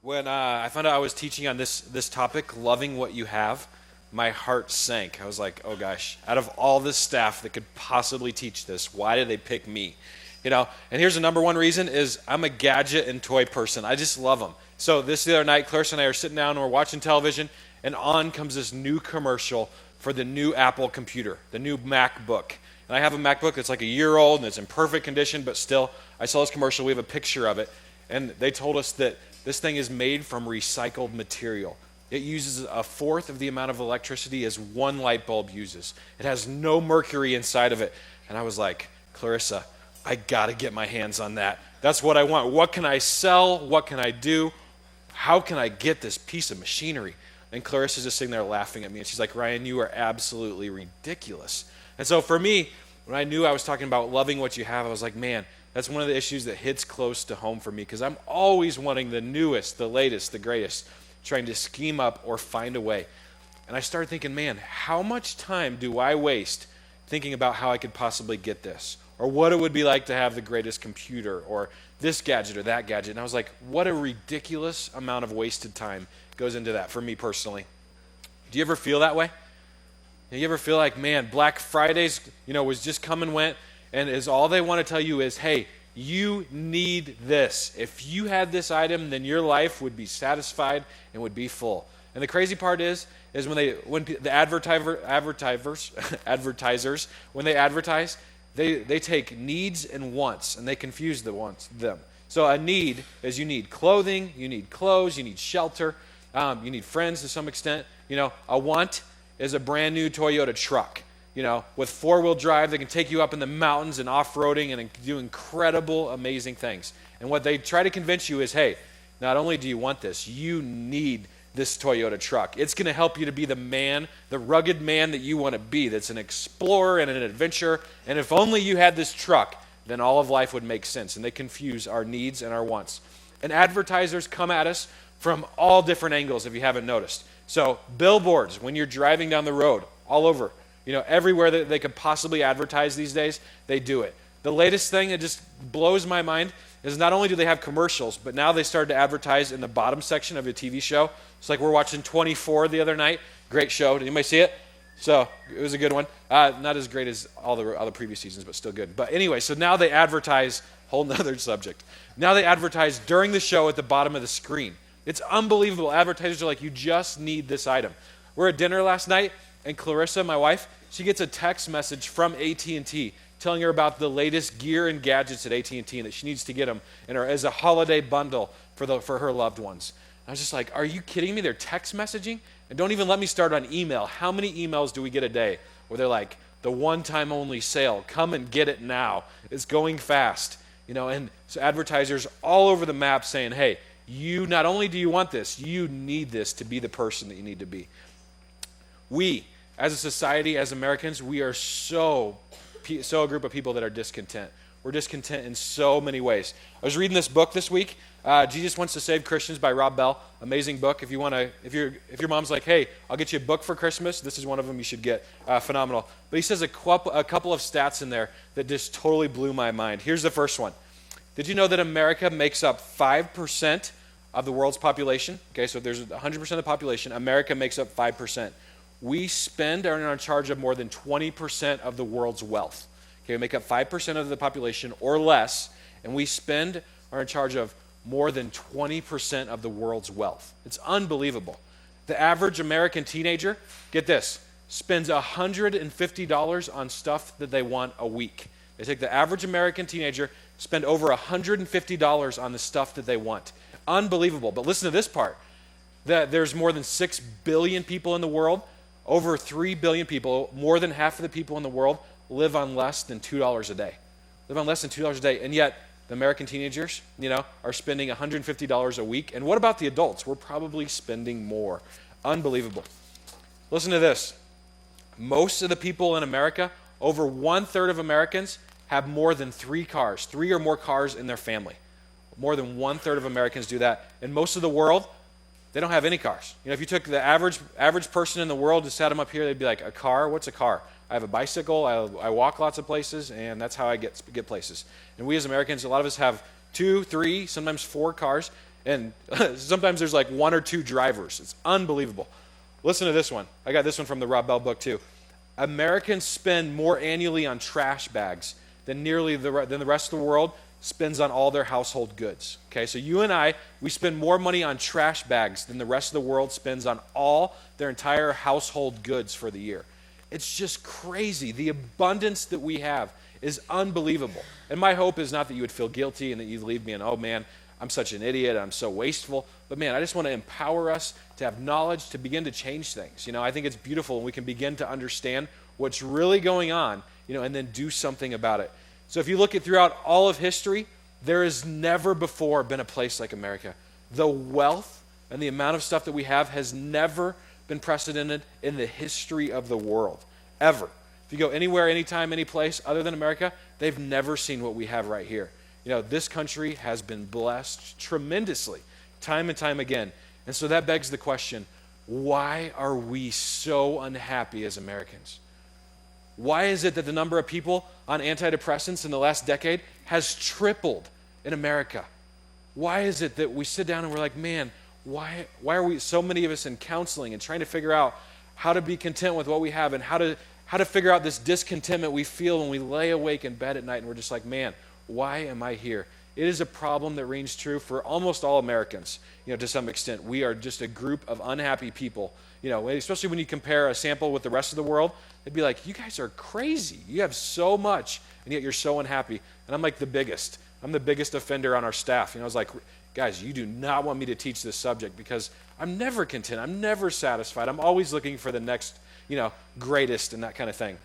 When I found out I was teaching on this topic, loving what you have, my heart sank. I was like, oh gosh, out of all this staff that could possibly teach this, why did they pick me? And here's the number one reason is I'm a gadget and toy person. I just love them. So the other night, Clarissa and I are sitting down and we're watching television, and on comes this new commercial for the new Apple computer, the new MacBook. And I have a MacBook that's like a year old and it's in perfect condition, but still, I saw this commercial, we have a picture of it, and they told us that this thing is made from recycled material. It uses a fourth of the amount of electricity as one light bulb uses. It has no mercury inside of it. And I was like, Clarissa, I gotta get my hands on that. That's what I want. What can I sell? What can I do? How can I get this piece of machinery? And Clarissa's just sitting there laughing at me. And she's like, Ryan, you are absolutely ridiculous. And so for me, when I knew I was talking about loving what you have, I was like, man, that's one of the issues that hits close to home for me because I'm always wanting the newest, the latest, the greatest, trying to scheme up or find a way. And I started thinking, man, how much time do I waste thinking about how I could possibly get this? Or what it would be like to have the greatest computer or this gadget or that gadget. And I was like, what a ridiculous amount of wasted time goes into that for me personally. Do you ever feel that way? You ever feel like, man, Black Fridays, was just come and went, and is all they want to tell you is, hey, you need this. If you had this item, then your life would be satisfied and would be full. And the crazy part is when the advertisers, when they advertise, they take needs and wants, and they confuse them. So a need is you need clothing, you need clothes, you need shelter, you need friends to some extent. A want is a brand new Toyota truck. With four-wheel drive, they can take you up in the mountains and off-roading and do incredible, amazing things. And what they try to convince you is, hey, not only do you want this, you need this Toyota truck. It's going to help you to be the man, the rugged man that you want to be, that's an explorer and an adventurer. And if only you had this truck, then all of life would make sense. And they confuse our needs and our wants. And advertisers come at us from all different angles, if you haven't noticed. So billboards, when you're driving down the road, all over, everywhere that they could possibly advertise these days, they do it. The latest thing that just blows my mind is not only do they have commercials, but now they started to advertise in the bottom section of a TV show. It's like we're watching 24 the other night. Great show. Did anybody see it? So it was a good one. Not as great as all the previous seasons, but still good. But anyway, so now they advertise, whole nother subject. Now they advertise during the show at the bottom of the screen. It's unbelievable. Advertisers are like, you just need this item. We're at dinner last night, and Clarissa, my wife, she gets a text message from AT&T telling her about the latest gear and gadgets at AT&T and that she needs to get them as a holiday bundle for her loved ones. I was just like, are you kidding me? They're text messaging? And don't even let me start on email. How many emails do we get a day where they're like, the one-time only sale, come and get it now. It's going fast. And so advertisers all over the map saying, hey, you not only do you want this, you need this to be the person that you need to be. We, as a society, as Americans, we are so a group of people that are discontent. We're discontent in so many ways. I was reading this book this week, Jesus Wants to Save Christians by Rob Bell. Amazing book. If your mom's like, hey, I'll get you a book for Christmas, this is one of them you should get. Phenomenal. But he says a couple of stats in there that just totally blew my mind. Here's the first one. Did you know that America makes up 5% of the world's population? Okay, so if there's 100% of the population, America makes up 5%. We are in charge of more than 20% of the world's wealth. Okay, we make up 5% of the population or less, and we are in charge of more than 20% of the world's wealth. It's unbelievable. The average American teenager, get this, spends $150 on stuff that they want a week. They take the average American teenager, spend over $150 on the stuff that they want. Unbelievable. But listen to this part, that there's more than 6 billion people in the world. Over 3 billion people, more than half of the people in the world, live on less than $2 a day. Live on less than $2 a day. And yet, the American teenagers, are spending $150 a week. And what about the adults? We're probably spending more. Unbelievable. Listen to this. Most of the people in America, over 1/3 of Americans, have more than 3 cars, 3 or more cars in their family. More than 1/3 of Americans do that. And most of the world, they don't have any cars. If you took the average person in the world and sat them up here, they'd be like, a car? What's a car? I have a bicycle, I walk lots of places, and that's how I get places. And we as Americans, a lot of us have 2, 3, sometimes 4 cars. And sometimes there's like one or two drivers. It's unbelievable. Listen to this one. I got this one from the Rob Bell book too. Americans spend more annually on trash bags than than the rest of the world spends on all their household goods. Okay, so you and I, we spend more money on trash bags than the rest of the world spends on all their entire household goods for the year. It's just crazy. The abundance that we have is unbelievable. And my hope is not that you would feel guilty and that you'd leave me and, oh man, I'm such an idiot, I'm so wasteful. But man, I just want to empower us to have knowledge to begin to change things. I think it's beautiful when we can begin to understand what's really going on, and then do something about it. So if you look at throughout all of history, there has never before been a place like America. The wealth and the amount of stuff that we have has never been precedented in the history of the world, ever. If you go anywhere, anytime, any place other than America, they've never seen what we have right here. This country has been blessed tremendously, time and time again. And so that begs the question, why are we so unhappy as Americans? Why is it that the number of people on antidepressants in the last decade has tripled in America? Why is it that we sit down and we're like, man, why are we, so many of us in counseling and trying to figure out how to be content with what we have and how to figure out this discontentment we feel when we lay awake in bed at night and we're just like, man, why am I here? It is a problem that rings true for almost all Americans, to some extent. We are just a group of unhappy people, especially when you compare a sample with the rest of the world. They'd be like, you guys are crazy. You have so much, and yet you're so unhappy. And I'm like the biggest. I'm the biggest offender on our staff. I was like, guys, you do not want me to teach this subject because I'm never content. I'm never satisfied. I'm always looking for the next, greatest and that kind of thing.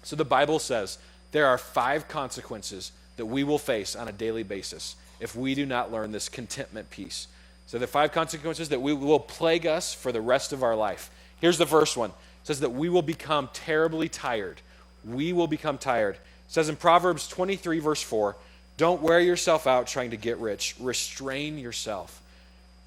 So the Bible says there are 5 consequences that we will face on a daily basis if we do not learn this contentment piece. So the 5 consequences that will plague us for the rest of our life. Here's the first one. It says that we will become terribly tired. We will become tired. It says in Proverbs 23, verse 4, don't wear yourself out trying to get rich. Restrain yourself.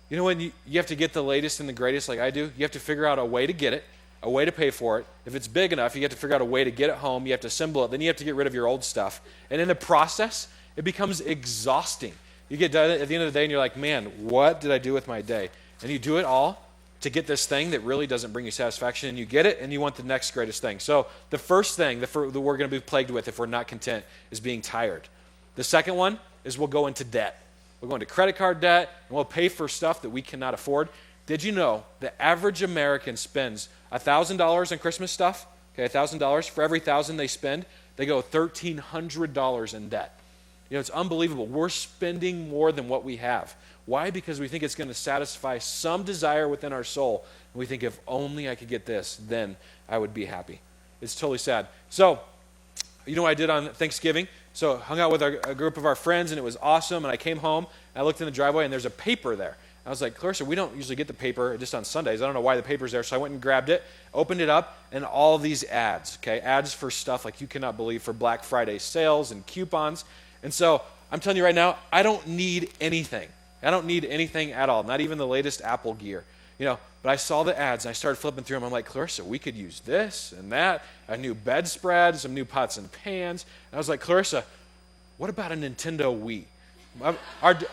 When you have to get the latest and the greatest like I do, you have to figure out a way to get it, a way to pay for it. If it's big enough, you have to figure out a way to get it home. You have to assemble it. Then you have to get rid of your old stuff. And in the process, it becomes exhausting. You get done at the end of the day and you're like, man, what did I do with my day? And you do it all to get this thing that really doesn't bring you satisfaction, and you get it and you want the next greatest thing. So the first thing that we're going to be plagued with if we're not content is being tired. The second one is we'll go into debt. We'll go into credit card debt and we'll pay for stuff that we cannot afford. Did you know the average American spends $1,000 on Christmas stuff? Okay, $1,000. For every $1,000 they spend, they go $1,300 in debt. It's unbelievable. We're spending more than what we have. Why? Because we think it's going to satisfy some desire within our soul. And we think if only I could get this, then I would be happy. It's totally sad. So, what I did on Thanksgiving? So hung out with a group of our friends, and it was awesome. And I came home, and I looked in the driveway, and there's a paper there. I was like, Clarissa, we don't usually get the paper just on Sundays. I don't know why the paper's there. So I went and grabbed it, opened it up, and all these ads, ads for stuff like you cannot believe, for Black Friday sales and coupons. And so I'm telling you right now, I don't need anything. I don't need anything at all, not even the latest Apple gear. But I saw the ads, and I started flipping through them. I'm like, Clarissa, we could use this and that, a new bedspread, some new pots and pans. And I was like, Clarissa, what about a Nintendo Wii?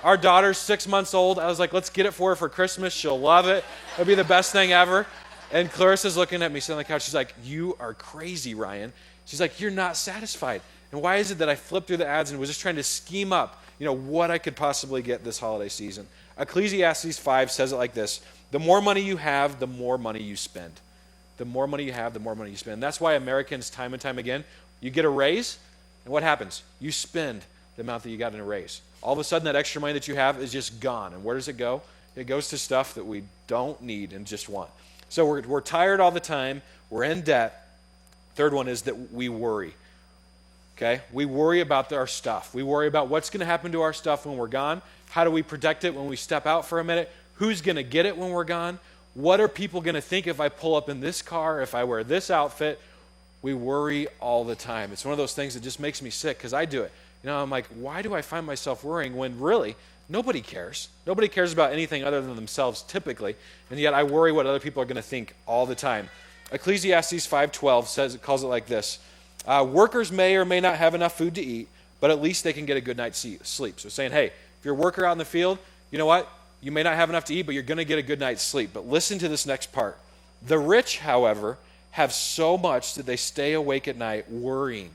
Our daughter's 6 months old. I was like, let's get it for her for Christmas. She'll love it. It'll be the best thing ever. And Clarissa's looking at me sitting on the couch. She's like, you are crazy, Ryan. She's like, you're not satisfied. And why is it that I flipped through the ads and was just trying to scheme up, what I could possibly get this holiday season? Ecclesiastes 5 says it like this: the more money you have, the more money you spend. The more money you have, the more money you spend. That's why Americans, time and time again, you get a raise, and what happens? You spend the amount that you got in a raise. All of a sudden, that extra money that you have is just gone. And where does it go? It goes to stuff that we don't need and just want. So we're tired all the time. We're in debt. Third one is that we worry. Okay? We worry about our stuff. We worry about what's going to happen to our stuff when we're gone. How do we protect it when we step out for a minute? Who's going to get it when we're gone? What are people going to think if I pull up in this car, if I wear this outfit? We worry all the time. It's one of those things that just makes me sick because I do it. I'm like, why do I find myself worrying when really nobody cares? Nobody cares about anything other than themselves typically, and yet I worry what other people are going to think all the time. Ecclesiastes 5:12 calls it like this: workers may or may not have enough food to eat, but at least they can get a good night's sleep. So saying, hey, if you're a worker out in the field, you know what? You may not have enough to eat, but you're going to get a good night's sleep. But listen to this next part. The rich, however, have so much that they stay awake at night worrying.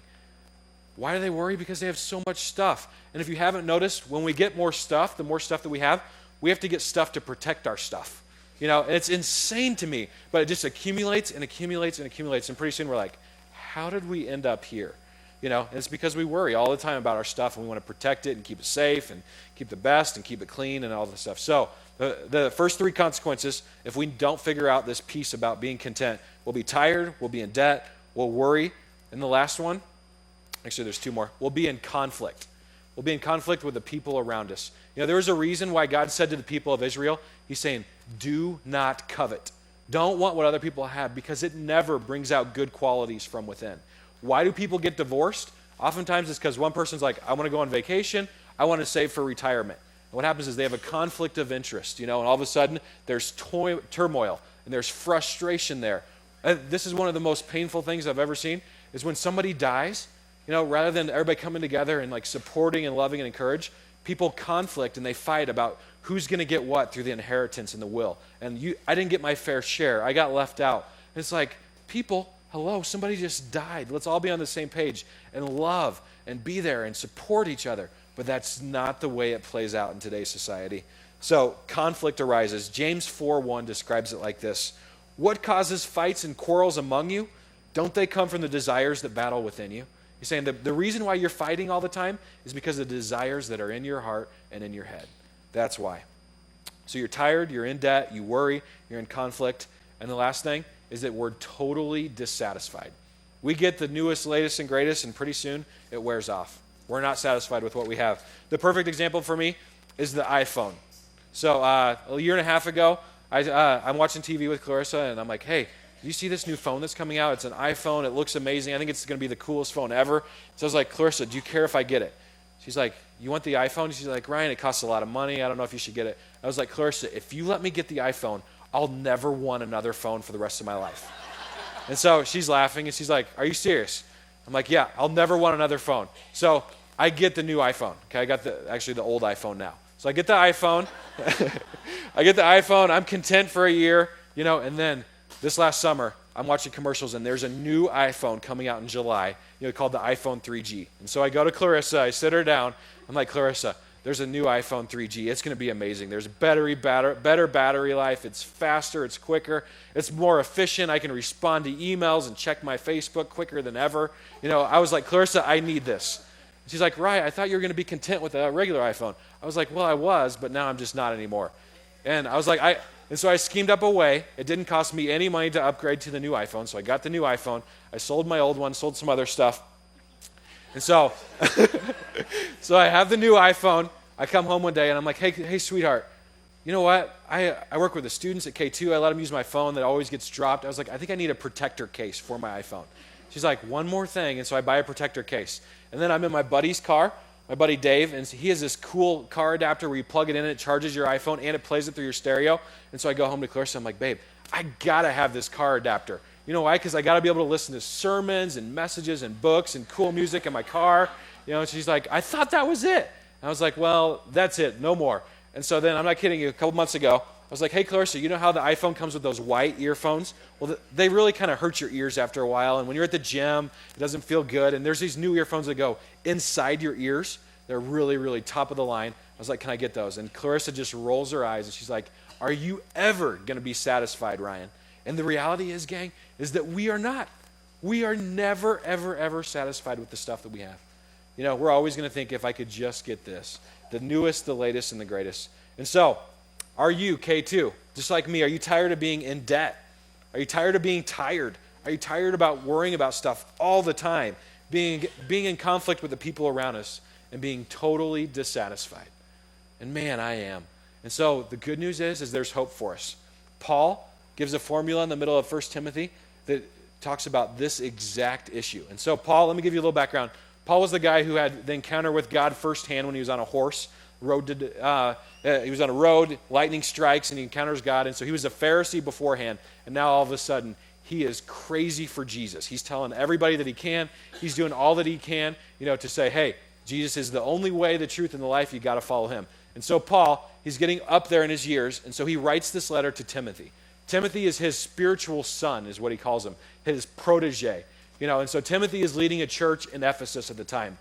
Why do they worry? Because they have so much stuff. And if you haven't noticed, when we get more stuff, the more stuff that we have to get stuff to protect our stuff. And it's insane to me, but it just accumulates and accumulates and accumulates. And pretty soon we're like, how did we end up here? And it's because we worry all the time about our stuff, and we want to protect it and keep it safe and keep the best and keep it clean and all this stuff. So the first three consequences, if we don't figure out this piece about being content, we'll be tired, we'll be in debt, we'll worry. And the last one, actually there's two more, we'll be in conflict. We'll be in conflict with the people around us. There was a reason why God said to the people of Israel, he's saying, do not covet. Don't want what other people have, because it never brings out good qualities from within. Why do people get divorced? Oftentimes it's because one person's like, I want to go on vacation, I want to save for retirement. And what happens is they have a conflict of interest, and all of a sudden there's turmoil and there's frustration there. This is one of the most painful things I've ever seen, is when somebody dies, rather than everybody coming together and like supporting and loving and encourage, people conflict and they fight about who's going to get what through the inheritance and the will. And I didn't get my fair share. I got left out. And it's like, people, hello, somebody just died. Let's all be on the same page and love and be there and support each other. But that's not the way it plays out in today's society. So conflict arises. James 4:1 describes it like this. What causes fights and quarrels among you? Don't they come from the desires that battle within you? He's saying the reason why you're fighting all the time is because of the desires that are in your heart and in your head. That's why. So you're tired, you're in debt, you worry, you're in conflict. And the last thing is that we're totally dissatisfied. We get the newest, latest, and greatest, and pretty soon it wears off. We're not satisfied with what we have. The perfect example for me is the iPhone. So a year and a half ago, I'm watching TV with Clarissa, and I'm like, hey, do you see this new phone that's coming out? It's an iPhone. It looks amazing. I think it's going to be the coolest phone ever. So I was like, Clarissa, do you care if I get it? She's like, you want the iPhone? She's like, Ryan, it costs a lot of money. I don't know if you should get it. I was like, Clarissa, if you let me get the iPhone, I'll never want another phone for the rest of my life. And so she's laughing, and she's like, are you serious? I'm like, yeah, I'll never want another phone. So I get the new iPhone. Okay, I got the old iPhone now. So I get the iPhone. I'm content for a year, and then this last summer, I'm watching commercials, and there's a new iPhone coming out in July, called the iPhone 3G. And so I go to Clarissa, I sit her down, I'm like, Clarissa, there's a new iPhone 3G. It's going to be amazing. There's better battery life. It's faster. It's quicker. It's more efficient. I can respond to emails and check my Facebook quicker than ever. I was like, Clarissa, I need this. She's like, Ryan, I thought you were going to be content with a regular iPhone. I was like, well, I was, but now I'm just not anymore. And I was like, and so I schemed up a way. It didn't cost me any money to upgrade to the new iPhone, so I got the new iPhone. I sold my old one, sold some other stuff. And so, so I have the new iPhone. I come home one day, and I'm like, hey, sweetheart, you know what? I work with the students at K2. I let them use my phone that always gets dropped. I was like, I think I need a protector case for my iPhone. She's like, one more thing, and so I buy a protector case. And then I'm in my buddy's car, my buddy Dave, and he has this cool car adapter where you plug it in, and it charges your iPhone, and it plays it through your stereo. And so I go home to Clarissa, I'm like, babe, I got to have this car adapter. You know why? Because I got to be able to listen to sermons and messages and books and cool music in my car. And she's like, I thought that was it. And I was like, well, that's it, no more. And so then, I'm not kidding you, a couple months ago, I was like, hey, Clarissa, you know how the iPhone comes with those white earphones? Well, they really kind of hurt your ears after a while, and when you're at the gym, it doesn't feel good, and there's these new earphones that go inside your ears. They're really, really top of the line. I was like, can I get those? And Clarissa just rolls her eyes, and she's like, are you ever going to be satisfied, Ryan? And the reality is, gang, is that we are not. We are never, ever, ever satisfied with the stuff that we have. We're always going to think, if I could just get this, the newest, the latest, and the greatest. And so, are you, K2, just like me, are you tired of being in debt? Are you tired of being tired? Are you tired about worrying about stuff all the time, being in conflict with the people around us, and being totally dissatisfied? And man, I am. And so the good news is there's hope for us. Paul gives a formula in the middle of 1 Timothy that talks about this exact issue. And so Paul, let me give you a little background. Paul was the guy who had the encounter with God firsthand when he was on a horse. He was on a road, lightning strikes, and he encounters God. And so he was a Pharisee beforehand, and now all of a sudden, he is crazy for Jesus. He's telling everybody that he can. He's doing all that he can, to say, hey, Jesus is the only way, the truth, and the life. You got to follow him. And so Paul, he's getting up there in his years, and so he writes this letter to Timothy. Timothy is his spiritual son, is what he calls him, his protege. And so Timothy is leading a church in Ephesus at the time.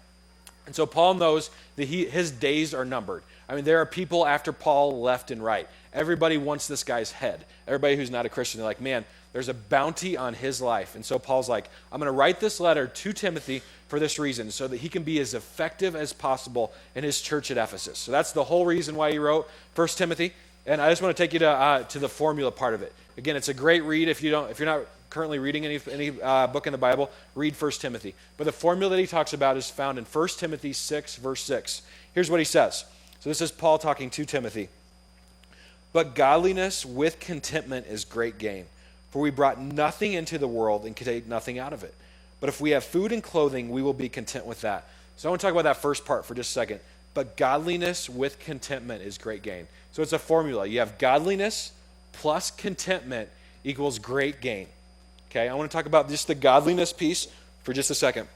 And so Paul knows that his days are numbered. I mean, there are people after Paul left and right. Everybody wants this guy's head. Everybody who's not a Christian, they're like, man, there's a bounty on his life. And so Paul's like, I'm going to write this letter to Timothy for this reason, so that he can be as effective as possible in his church at Ephesus. So that's the whole reason why he wrote 1 Timothy. And I just want to take you to the formula part of it. Again, it's a great read. If you're not currently reading any book in the Bible, read 1 Timothy. But the formula that he talks about is found in 1 Timothy 6, verse 6. Here's what he says. So this is Paul talking to Timothy. But godliness with contentment is great gain. For we brought nothing into the world and can take nothing out of it. But if we have food and clothing, we will be content with that. So I want to talk about that first part for just a second. But godliness with contentment is great gain. So it's a formula. You have godliness plus contentment equals great gain. Okay, I want to talk about just the godliness piece for just a second.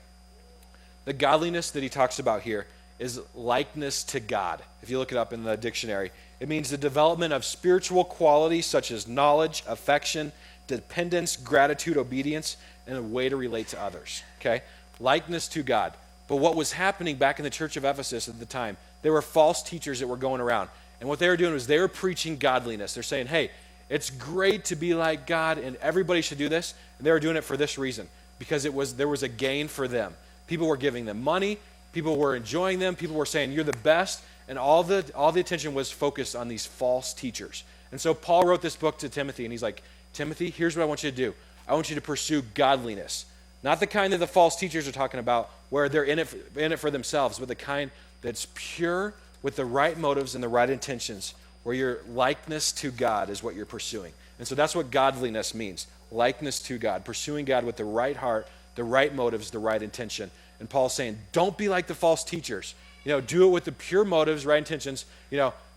The godliness that he talks about here is likeness to God. If you look it up in the dictionary, it means the development of spiritual qualities such as knowledge, affection, dependence, gratitude, obedience, and a way to relate to others. Okay, likeness to God. But what was happening back in the church of Ephesus at the time, there were false teachers that were going around. And what they were doing was they were preaching godliness. They're saying, hey, it's great to be like God, and everybody should do this. And they were doing it for this reason, because there was a gain for them. People were giving them money. People were enjoying them. People were saying, you're the best. And all the attention was focused on these false teachers. And so Paul wrote this book to Timothy, and he's like, Timothy, here's what I want you to do. I want you to pursue godliness. Not the kind that the false teachers are talking about, where they're in it for themselves, but the kind that's pure with the right motives and the right intentions, where your likeness to God is what you're pursuing. And so that's what godliness means, likeness to God, pursuing God with the right heart, the right motives, the right intention. And Paul's saying, don't be like the false teachers. Do it with the pure motives, right intentions,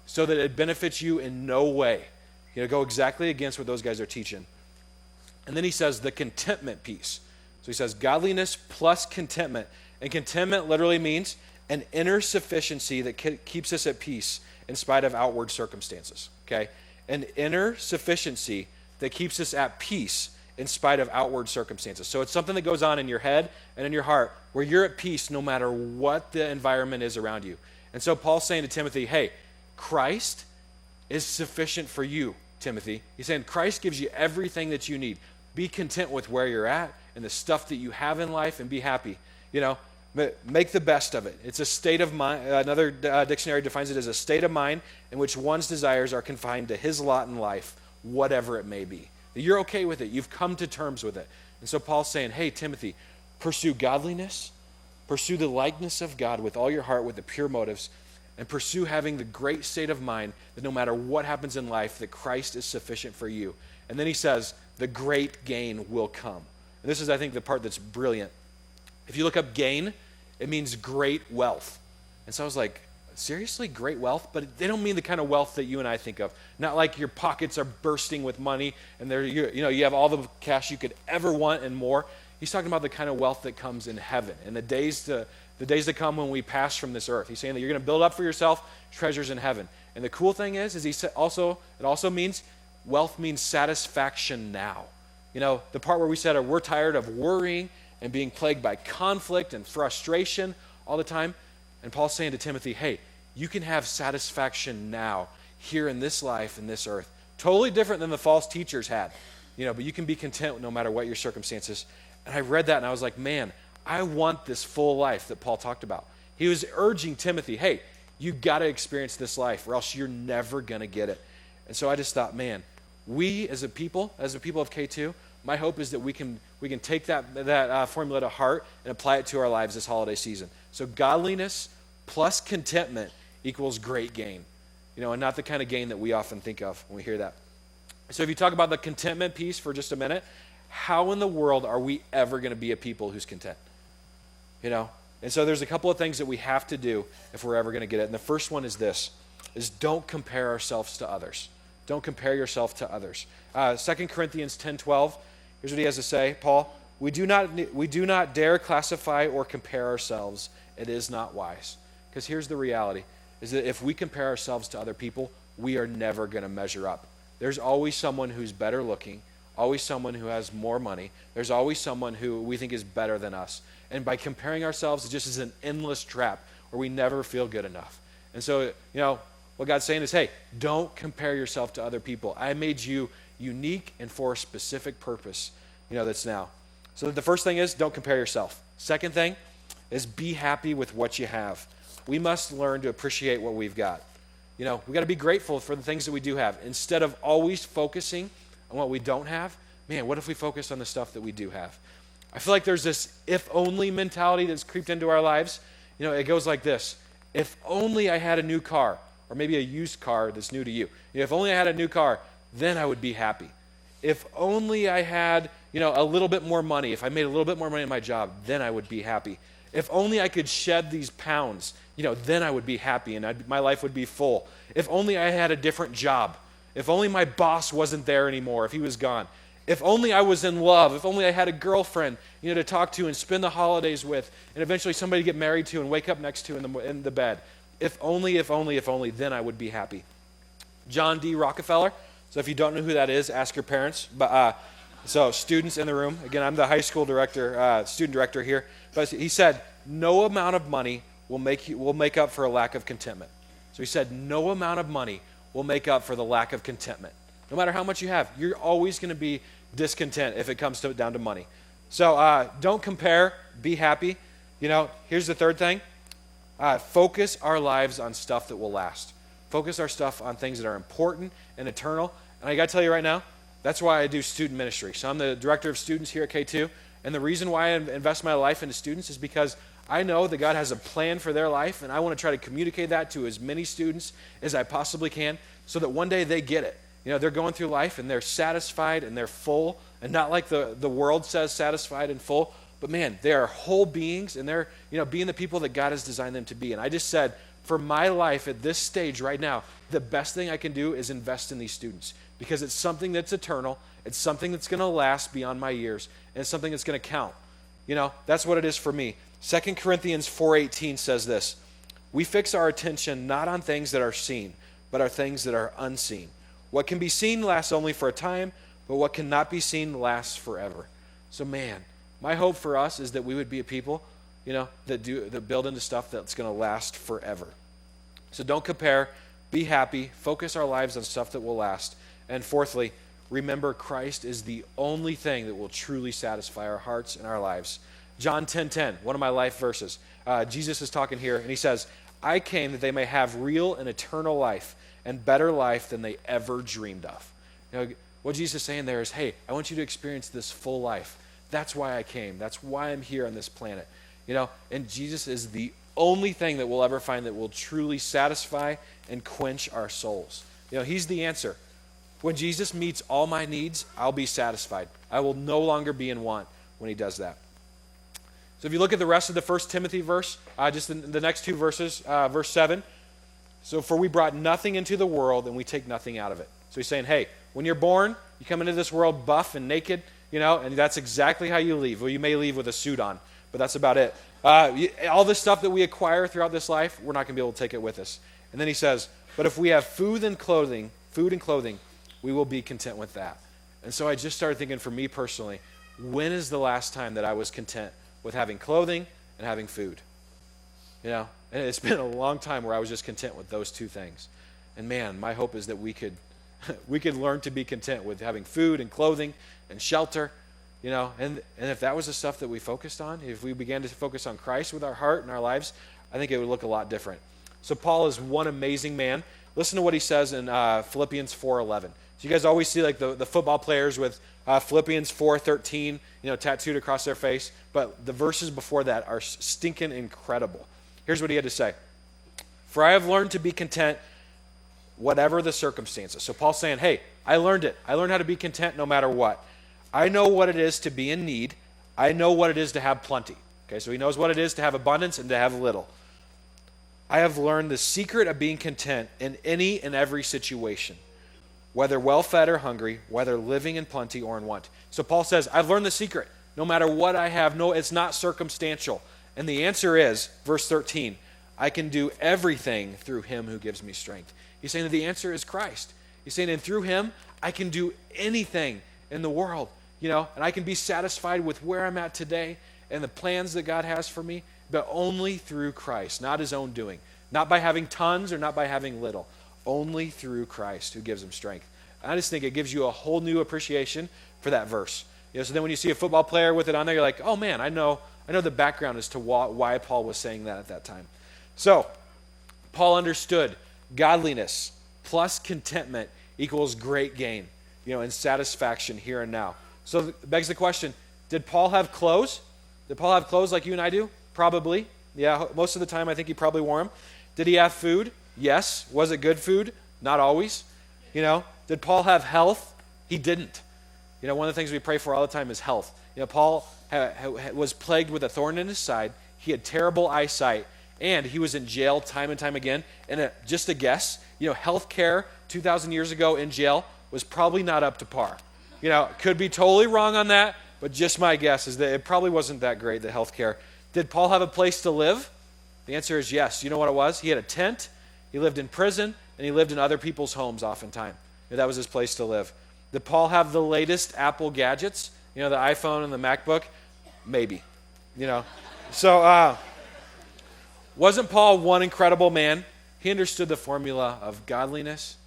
so that it benefits you in no way. Go exactly against what those guys are teaching. And then he says the contentment piece. So he says godliness plus contentment. And contentment literally means an inner sufficiency that keeps us at peace in spite of outward circumstances. Okay? An inner sufficiency that keeps us at peace in spite of outward circumstances. So it's something that goes on in your head and in your heart where you're at peace no matter what the environment is around you. And so Paul's saying to Timothy, hey, Christ is sufficient for you, Timothy. He's saying Christ gives you everything that you need. Be content with where you're at and the stuff that you have in life, and be happy. Make the best of it. It's a state of mind. Another dictionary defines it as a state of mind in which one's desires are confined to his lot in life, whatever it may be. You're okay with it. You've come to terms with it. And so Paul's saying, hey, Timothy, pursue godliness, pursue the likeness of God with all your heart, with the pure motives, and pursue having the great state of mind that no matter what happens in life, that Christ is sufficient for you. And then he says, the great gain will come. And this is, I think, the part that's brilliant. If you look up gain, it means great wealth. And so I was like, seriously, great wealth? But they don't mean the kind of wealth that you and I think of. Not like your pockets are bursting with money and you have all the cash you could ever want and more. He's talking about the kind of wealth that comes in heaven and the days to come when we pass from this earth. He's saying that you're going to build up for yourself treasures in heaven. And the cool thing is it also means wealth means satisfaction now. The part where we said we're tired of worrying and being plagued by conflict and frustration all the time. And Paul's saying to Timothy, hey, you can have satisfaction now, here in this life, in this earth. Totally different than the false teachers had. But you can be content no matter what your circumstances. And I read that and I was like, man, I want this full life that Paul talked about. He was urging Timothy, hey, you got to experience this life or else you're never going to get it. And so I just thought, man, we as a people of K2, my hope is that we can take that formula to heart and apply it to our lives this holiday season. So godliness plus contentment equals great gain, and not the kind of gain that we often think of when we hear that. So if you talk about the contentment piece for just a minute, how in the world are we ever going to be a people who's content? And so there's a couple of things that we have to do if we're ever going to get it. And the first one is this, is don't compare ourselves to others. Don't compare yourself to others. 2 Corinthians 10:12, here's what he has to say, Paul. We do not dare classify or compare ourselves. It is not wise. Because here's the reality, is that if we compare ourselves to other people, we are never going to measure up. There's always someone who's better looking, always someone who has more money. There's always someone who we think is better than us. And by comparing ourselves, it just is an endless trap where we never feel good enough. And so, what God's saying is, hey, don't compare yourself to other people. I made you unique and for a specific purpose, that's now. So the first thing is, don't compare yourself. Second thing is, be happy with what you have. We must learn to appreciate what we've got. We got to be grateful for the things that we do have. Instead of always focusing on what we don't have, man, what if we focus on the stuff that we do have? I feel like there's this if-only mentality that's creeped into our lives. It goes like this. If only I had a new car, or maybe a used car that's new to you. If only I had a new car, then I would be happy. If only I had, a little bit more money. If I made a little bit more money in my job, then I would be happy. If only I could shed these pounds, then I would be happy and my life would be full. If only I had a different job. If only my boss wasn't there anymore, if he was gone. If only I was in love. If only I had a girlfriend, to talk to and spend the holidays with, and eventually somebody to get married to and wake up next to in the bed. If only, then I would be happy. John D. Rockefeller. So if you don't know who that is, ask your parents. But so students in the room. Again, I'm the high school director, student director here. But he said, no amount of money will make up for a lack of contentment. So he said, no amount of money will make up for the lack of contentment. No matter how much you have, you're always going to be discontent if it comes down to money. So don't compare. Be happy. Here's the third thing. Focus our lives on stuff that will last. Focus our stuff on things that are important and eternal. And I got to tell you right now, that's why I do student ministry. So I'm the director of students here at K2. And the reason why I invest my life into students is because I know that God has a plan for their life, and I want to try to communicate that to as many students as I possibly can so that one day they get it. They're going through life, and they're satisfied, and they're full, and not like the world says satisfied and full, but man, they are whole beings, and they're being the people that God has designed them to be. And I just said, for my life at this stage right now, the best thing I can do is invest in these students because it's something that's eternal, it's something that's going to last beyond my years, and it's something that's going to count. That's what it is for me. 2 Corinthians 4:18 says this, we fix our attention not on things that are seen, but on things that are unseen. What can be seen lasts only for a time, but what cannot be seen lasts forever. So man, my hope for us is that we would be a people, that build into stuff that's going to last forever. So don't compare, be happy, focus our lives on stuff that will last. And fourthly, remember Christ is the only thing that will truly satisfy our hearts and our lives. John 10:10, one of my life verses. Jesus is talking here, and he says, I came that they may have real and eternal life and better life than they ever dreamed of. What Jesus is saying there is, hey, I want you to experience this full life. That's why I came. That's why I'm here on this planet. And Jesus is the only thing that we'll ever find that will truly satisfy and quench our souls. He's the answer. When Jesus meets all my needs, I'll be satisfied. I will no longer be in want when he does that. So if you look at the rest of the 1 Timothy verse, just the next two verses, verse 7. So for we brought nothing into the world and we take nothing out of it. So he's saying, hey, when you're born, you come into this world buff and naked, and that's exactly how you leave. Well, you may leave with a suit on, but that's about it. All the stuff that we acquire throughout this life, we're not going to be able to take it with us. And then he says, but if we have food and clothing, we will be content with that. And so I just started thinking for me personally, when is the last time that I was content with having clothing and having food? And it's been a long time where I was just content with those two things. And man, my hope is that we could learn to be content with having food and clothing and shelter, and if that was the stuff that we focused on, if we began to focus on Christ with our heart and our lives, I think it would look a lot different. So Paul is one amazing man. Listen to what he says in Philippians 4:11. So you guys always see like the football players with Philippians 4:13, tattooed across their face, but the verses before that are stinking incredible. Here's what he had to say. For I have learned to be content whatever the circumstances. So Paul's saying, hey, I learned it. I learned how to be content no matter what. I know what it is to be in need. I know what it is to have plenty. Okay, so he knows what it is to have abundance and to have little. I have learned the secret of being content in any and every situation, whether well-fed or hungry, whether living in plenty or in want. So Paul says, I've learned the secret. No matter what I have, no, it's not circumstantial. And the answer is, verse 13, I can do everything through him who gives me strength. He's saying that the answer is Christ. He's saying, and through him, I can do anything in the world, and I can be satisfied with where I'm at today and the plans that God has for me, but only through Christ, not his own doing. Not by having tons or not by having little. Only through Christ who gives him strength. I just think it gives you a whole new appreciation for that verse. So then when you see a football player with it on there, you're like, oh man, I know the background as to why Paul was saying that at that time. So, Paul understood godliness plus contentment equals great gain, and satisfaction here and now. So it begs the question, did Paul have clothes? Did Paul have clothes like you and I do? Probably. Yeah, most of the time I think he probably wore them. Did he have food? Yes. Was it good food? Not always. Did Paul have health? He didn't. One of the things we pray for all the time is health. Paul was plagued with a thorn in his side. He had terrible eyesight, and he was in jail time and time again. And just a guess, health care 2,000 years ago in jail was probably not up to par. Could be totally wrong on that, but just my guess is that it probably wasn't that great, the health care. Did Paul have a place to live? The answer is yes. You know what it was? He had a tent, he lived in prison, and he lived in other people's homes oftentimes. That was his place to live. Did Paul have the latest Apple gadgets? The iPhone and the MacBook? Maybe. So, wasn't Paul one incredible man? He understood the formula of godliness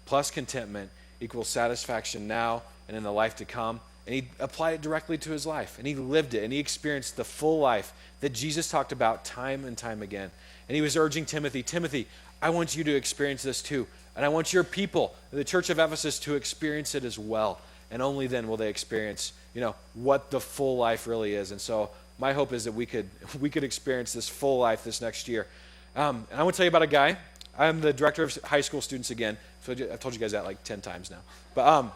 plus contentment equals satisfaction now and in the life to come. And he applied it directly to his life. And he lived it. And he experienced the full life that Jesus talked about time and time again. And he was urging Timothy, I want you to experience this too. And I want your people, the church of Ephesus, to experience it as well. And only then will they experience, what the full life really is. And so my hope is that we could experience this full life this next year. And I want to tell you about a guy. I'm the director of high school students again. So I've told you guys that like 10 times now. But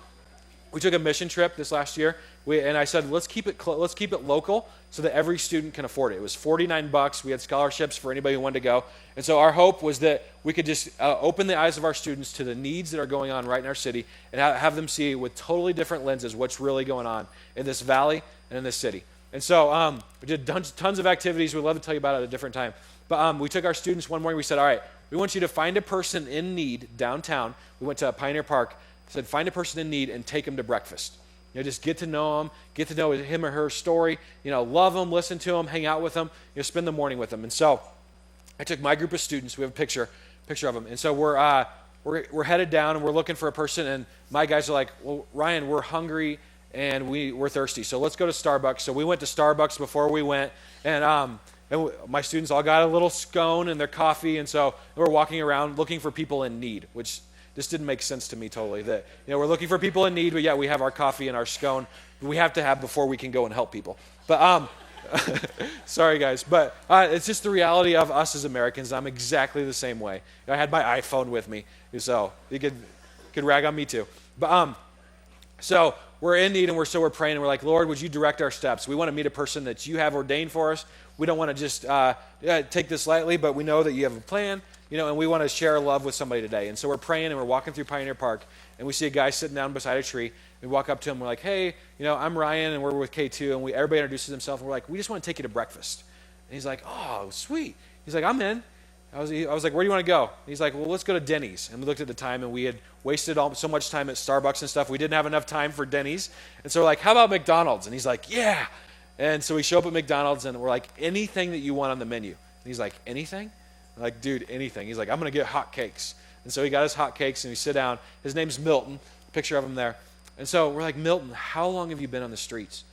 we took a mission trip this last year, and I said, let's keep it local so that every student can afford it. It was $49. We had scholarships for anybody who wanted to go. And so our hope was that we could just open the eyes of our students to the needs that are going on right in our city and have them see with totally different lenses what's really going on in this valley and in this city. And so we did tons of activities. We'd love to tell you about it at a different time. But we took our students one morning. We said, all right, we want you to find a person in need downtown. We went to Pioneer Park. Said, find a person in need and take them to breakfast. Just get to know them, get to know him or her story. Love them, listen to them, hang out with them. Spend the morning with them. And so I took my group of students. We have a picture of them. And so we're headed down and we're looking for a person. And my guys are like, well, Ryan, we're hungry and we're thirsty. So let's go to Starbucks. So we went to Starbucks before we went. And my students all got a little scone and their coffee. And so we're walking around looking for people in need, which this didn't make sense to me totally. That we're looking for people in need, but yeah, we have our coffee and our scone we have to have before we can go and help people. But sorry guys, but it's just the reality of us as Americans. I'm exactly the same way. I had my iPhone with me, so you could rag on me too. But so we're in need and we're praying and we're like, Lord, would you direct our steps? We want to meet a person that you have ordained for us. We don't want to just take this lightly, but we know that you have a plan. And we want to share love with somebody today. And so we're praying and we're walking through Pioneer Park and we see a guy sitting down beside a tree. We walk up to him. We're like, hey, I'm Ryan and we're with K2. And everybody introduces himself. And we're like, we just want to take you to breakfast. And he's like, oh, sweet. He's like, I'm in. I was like, where do you want to go? And he's like, well, let's go to Denny's. And we looked at the time and we had wasted so much time at Starbucks and stuff. We didn't have enough time for Denny's. And so we're like, how about McDonald's? And he's like, yeah. And so we show up at McDonald's and we're like, anything that you want on the menu. And he's like, anything? I'm like, dude, anything. He's like, I'm going to get hot cakes. And so he got his hot cakes and we sit down. His name's Milton. Picture of him there. And so we're like, Milton, how long have you been on the streets?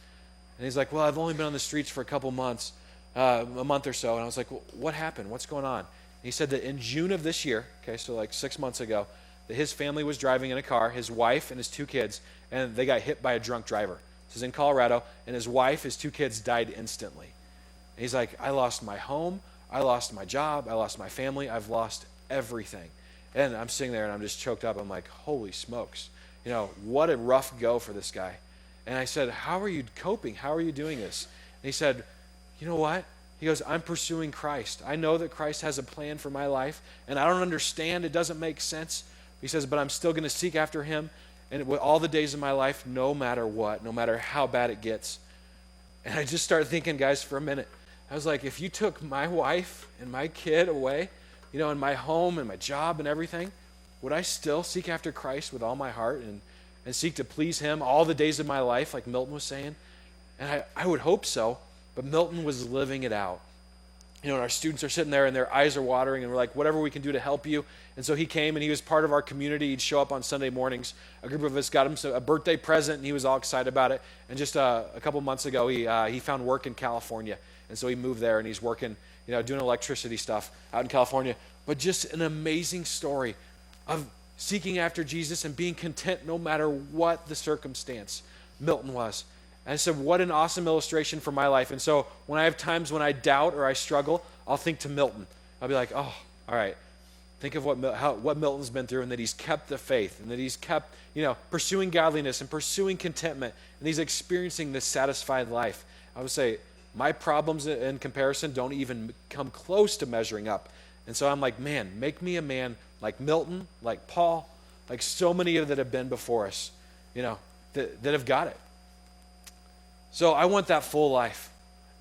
And he's like, well, I've only been on the streets for a couple months, a month or so. And I was like, well, what happened? What's going on? And he said that in June of this year, okay, so like 6 months ago, that his family was driving in a car, his wife and his 2 kids, and they got hit by a drunk driver. This is in Colorado, and his wife, his 2 kids died instantly. And he's like, I lost my home. I lost my job. I lost my family. I've lost everything. And I'm sitting there and I'm just choked up. I'm like, holy smokes. What a rough go for this guy. And I said, how are you coping? How are you doing this? And he said, you know what? He goes, I'm pursuing Christ. I know that Christ has a plan for my life. And I don't understand. It doesn't make sense. He says, but I'm still going to seek after him. And with all the days of my life, no matter what, no matter how bad it gets. And I just started thinking, guys, for a minute. I was like, if you took my wife and my kid away, and my home and my job and everything, would I still seek after Christ with all my heart and seek to please him all the days of my life, like Milton was saying? And I would hope so, but Milton was living it out. And our students are sitting there and their eyes are watering, and we're like, whatever we can do to help you. And so he came and he was part of our community. He'd show up on Sunday mornings. A group of us got him a birthday present, and he was all excited about it. And just a couple months ago, he found work in California. And so he moved there, and he's working, doing electricity stuff out in California. But just an amazing story of seeking after Jesus and being content no matter what the circumstance. Milton was. And I said, what an awesome illustration for my life. And so when I have times when I doubt or I struggle, I'll think to Milton. I'll be like, oh, all right. Think of what Milton's been through, and that he's kept the faith, and that he's kept, pursuing godliness and pursuing contentment, and he's experiencing this satisfied life. I would say my problems in comparison don't even come close to measuring up. And so I'm like, man, make me a man like Milton, like Paul, like so many that have been before us, that have got it. So I want that full life.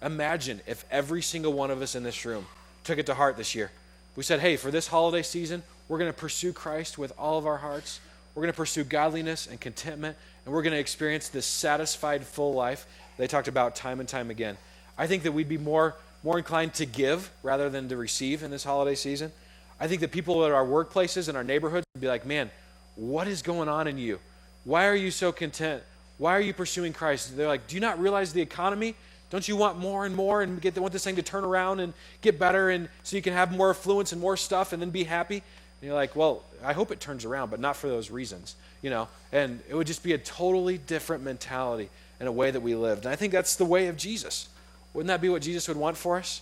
Imagine if every single one of us in this room took it to heart this year. We said, hey, for this holiday season, we're going to pursue Christ with all of our hearts. We're going to pursue godliness and contentment, and we're going to experience this satisfied, full life they talked about time and time again. I think that we'd be more inclined to give rather than to receive in this holiday season. I think that people at our workplaces and our neighborhoods would be like, man, what is going on in you? Why are you so content? Why are you pursuing Christ? They're like, do you not realize the economy? Don't you want more and more and want this thing to turn around and get better, and so you can have more affluence and more stuff and then be happy? And you're like, well, I hope it turns around, but not for those reasons, And it would just be a totally different mentality and a way that we lived. And I think that's the way of Jesus. Wouldn't that be what Jesus would want for us?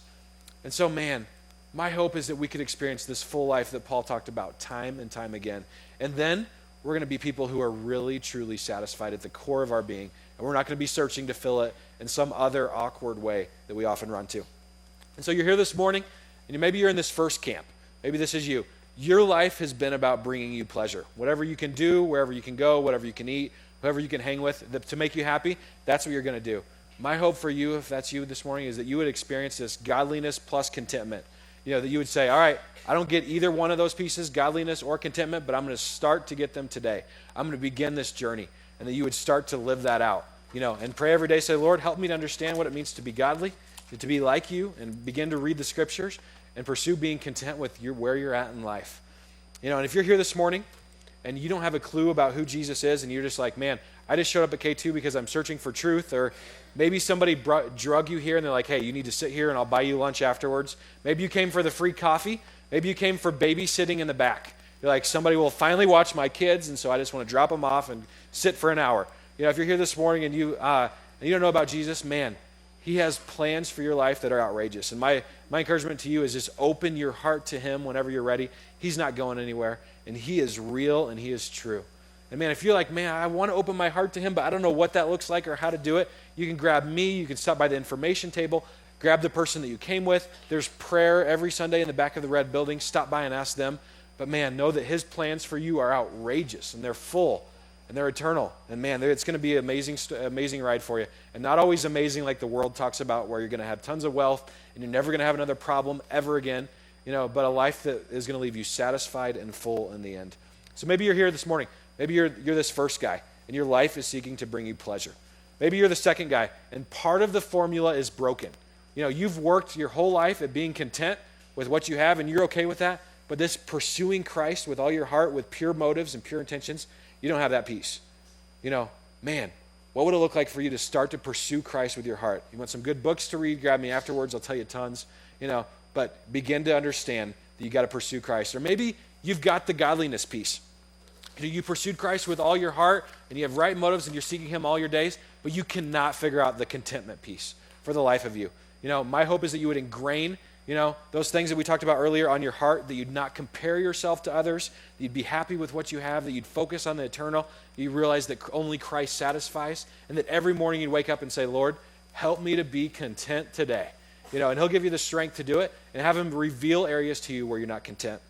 And so, man, my hope is that we could experience this full life that Paul talked about time and time again. And then we're going to be people who are really, truly satisfied at the core of our being. And we're not going to be searching to fill it in some other awkward way that we often run to. And so you're here this morning, and maybe you're in this first camp. Maybe this is you. Your life has been about bringing you pleasure. Whatever you can do, wherever you can go, whatever you can eat, whoever you can hang with, to make you happy, that's what you're going to do. My hope for you, if that's you this morning, is that you would experience this godliness plus contentment. That you would say, all right, I don't get either one of those pieces, godliness or contentment, but I'm going to start to get them today. I'm going to begin this journey, and that you would start to live that out. And pray every day, say, Lord, help me to understand what it means to be godly, to be like you, and begin to read the scriptures and pursue being content with where you're at in life. And if you're here this morning and you don't have a clue about who Jesus is, and you're just like, man, I just showed up at K2 because I'm searching for truth, or maybe somebody drug you here and they're like, hey, you need to sit here and I'll buy you lunch afterwards. Maybe you came for the free coffee. Maybe you came for babysitting in the back. You're like, somebody will finally watch my kids, and so I just want to drop them off and sit for an hour. If you're here this morning and you don't know about Jesus, man, he has plans for your life that are outrageous. And my encouragement to you is just open your heart to him whenever you're ready. He's not going anywhere, and he is real and he is true. And man, if you're like, man, I want to open my heart to him, but I don't know what that looks like or how to do it, you can grab me. You can stop by the information table, grab the person that you came with. There's prayer every Sunday in the back of the red building. Stop by and ask them. But man, know that his plans for you are outrageous, and they're full, and they're eternal. And man, it's going to be an amazing ride for you. And not always amazing like the world talks about, where you're going to have tons of wealth and you're never going to have another problem ever again, but a life that is going to leave you satisfied and full in the end. So maybe you're here this morning. Maybe you're this first guy, and your life is seeking to bring you pleasure. Maybe you're the second guy, and part of the formula is broken. You've worked your whole life at being content with what you have, and you're okay with that, but this pursuing Christ with all your heart, with pure motives and pure intentions, you don't have that peace. Man, what would it look like for you to start to pursue Christ with your heart? You want some good books to read? Grab me afterwards. I'll tell you tons. But begin to understand that you got to pursue Christ. Or maybe you've got the godliness piece. You pursued Christ with all your heart, and you have right motives, and you're seeking him all your days, but you cannot figure out the contentment piece for the life of you. My hope is that you would ingrain those things that we talked about earlier on your heart, that you'd not compare yourself to others, that you'd be happy with what you have, that you'd focus on the eternal, you realize that only Christ satisfies, and that every morning you'd wake up and say, Lord, help me to be content today. And he'll give you the strength to do it, and have him reveal areas to you where you're not content.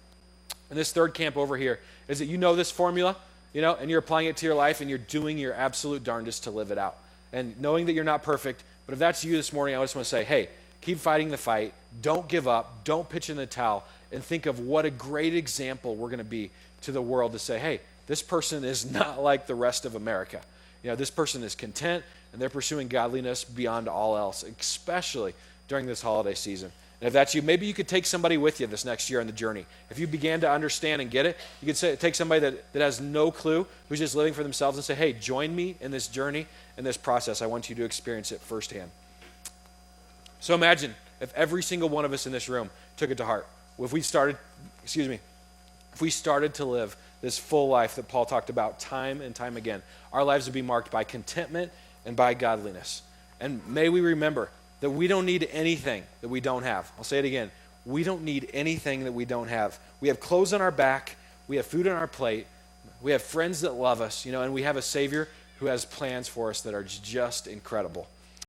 And this third camp over here is that this formula, and you're applying it to your life, and you're doing your absolute darndest to live it out. And knowing that you're not perfect, but if that's you this morning, I just want to say, hey, keep fighting the fight. Don't give up. Don't pitch in the towel. And think of what a great example we're going to be to the world to say, hey, this person is not like the rest of America. This person is content, and they're pursuing godliness beyond all else, especially during this holiday season. And if that's you, maybe you could take somebody with you this next year on the journey. If you began to understand and get it, you could take somebody that has no clue, who's just living for themselves, and say, hey, join me in this journey, in this process. I want you to experience it firsthand. So imagine if every single one of us in this room took it to heart. If we started to live this full life that Paul talked about time and time again, our lives would be marked by contentment and by godliness. And may we remember that we don't need anything that we don't have. I'll say it again. We don't need anything that we don't have. We have clothes on our back. We have food on our plate. We have friends that love us, and we have a Savior who has plans for us that are just incredible.